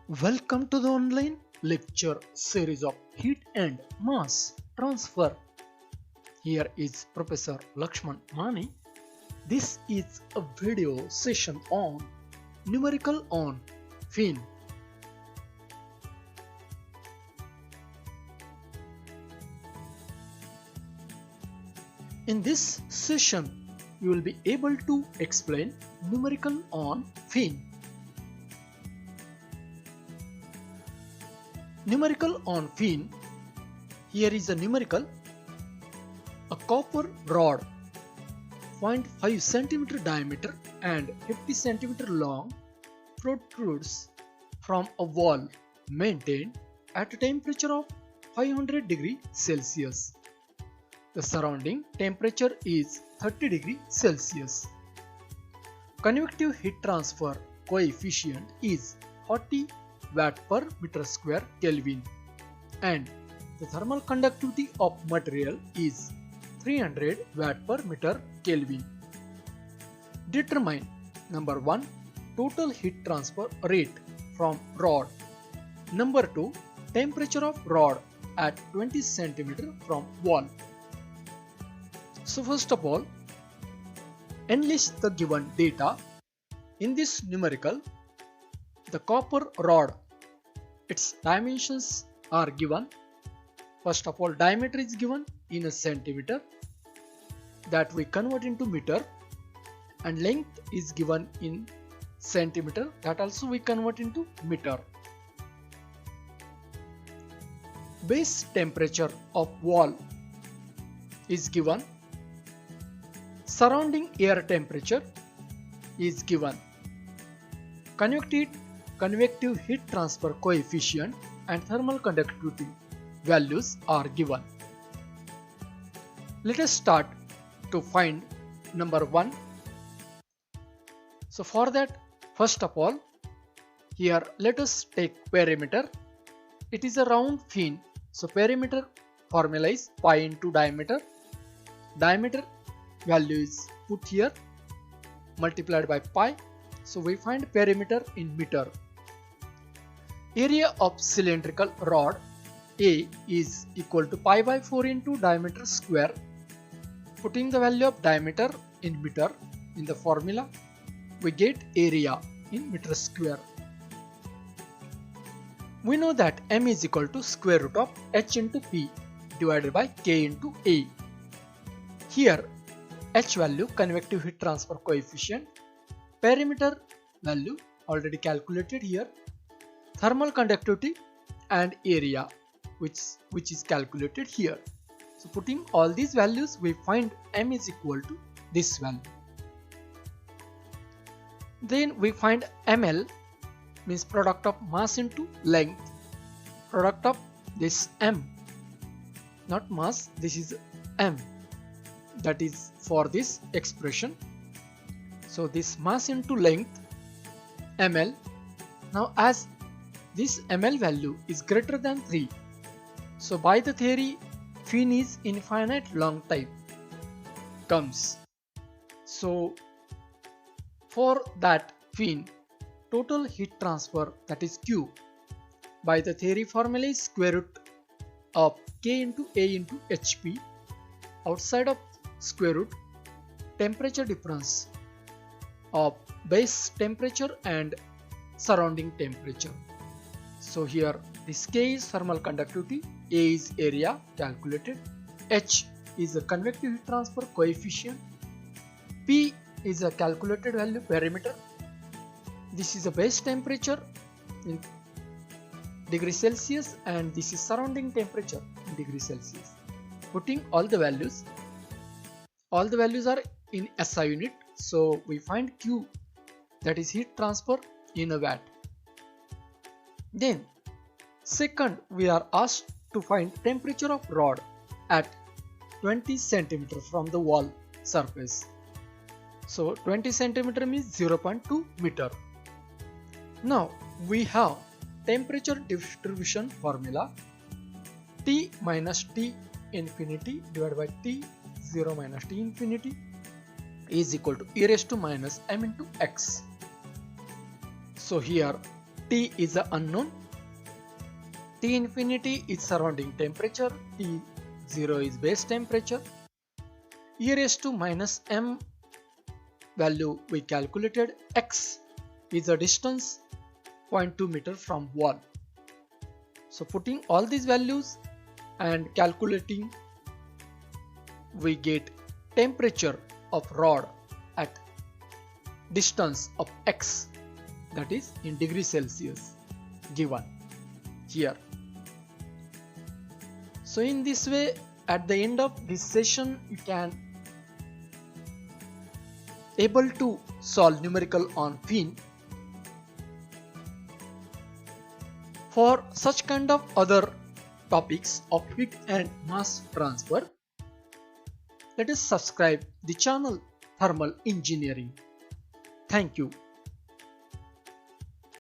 Welcome to the online lecture series of heat and mass transfer. Here is Professor Lakshman Mani. This is a video session on numerical on fin. In this session, you will be able to explain numerical on fin. Numerical on fin. Here is a numerical. A copper rod 0.5 cm diameter and 50 cm long protrudes from a wall maintained at a temperature of 500 degrees Celsius. The surrounding temperature is 30 degrees Celsius. Convective heat transfer coefficient is 40 watt per meter square Kelvin and the thermal conductivity of material is 300 watt per meter Kelvin. Determine number 1 total heat transfer rate from rod. Number 2 temperature of rod at 20 cm from wall. So first of all, enlist the given data. In this numerical, the copper rod, its dimensions are given. First of all, diameter is given in a centimeter that we convert into meter, and length is given in centimeter that also we convert into meter. Base temperature of wall is given. Surrounding air temperature is given. Convective heat transfer coefficient and thermal conductivity values are given. Let us start to find number 1. So for that, first of all, here let us take perimeter. It is a round fin. So perimeter formula is pi into diameter. Diameter value is put here multiplied by pi. So we find perimeter in meter. Area of cylindrical rod A is equal to pi by 4 into diameter square. Putting the value of diameter in meter in the formula, we get area in meter square. We know that m is equal to square root of h into p divided by k into a. Here h value convective heat transfer coefficient, perimeter value already calculated here, thermal conductivity and area which is calculated here. So putting all these values, we find m is equal to this value. Then we find ml means product of mass into length, product of this m, not mass, this is m, that is for this expression. So this mass into length ml. Now as this ml value is greater than 3, so by the theory fin is infinite long type comes. So for that fin, total heat transfer, that is Q, by the theory formula is square root of K into A into HP. Outside of square root, temperature difference of base temperature and surrounding temperature. So here this K is thermal conductivity, A is area calculated, H is a convective heat transfer coefficient, P is a calculated value perimeter. This is a base temperature in degrees Celsius and this is surrounding temperature in degrees Celsius. Putting all the values are in SI unit. So we find Q, that is heat transfer in a watt. Then second, we are asked to find temperature of rod at 20 cm from the wall surface. So 20 cm means 0.2 meter. Now we have temperature distribution formula, T minus T infinity divided by T0 minus T infinity is equal to e raised to minus m into x. So here T is the unknown. T infinity is surrounding temperature. T0 is base temperature. E raised to minus m value we calculated. X is the distance 0.2 meter from wall. So putting all these values and calculating, we get temperature of rod at distance of x, that is in degrees Celsius, given here. So in this way, at the end of this session, you can able to solve numerical on fin. For such kind of other topics of heat and mass transfer, let us subscribe the channel Thermal Engineering. Thank you.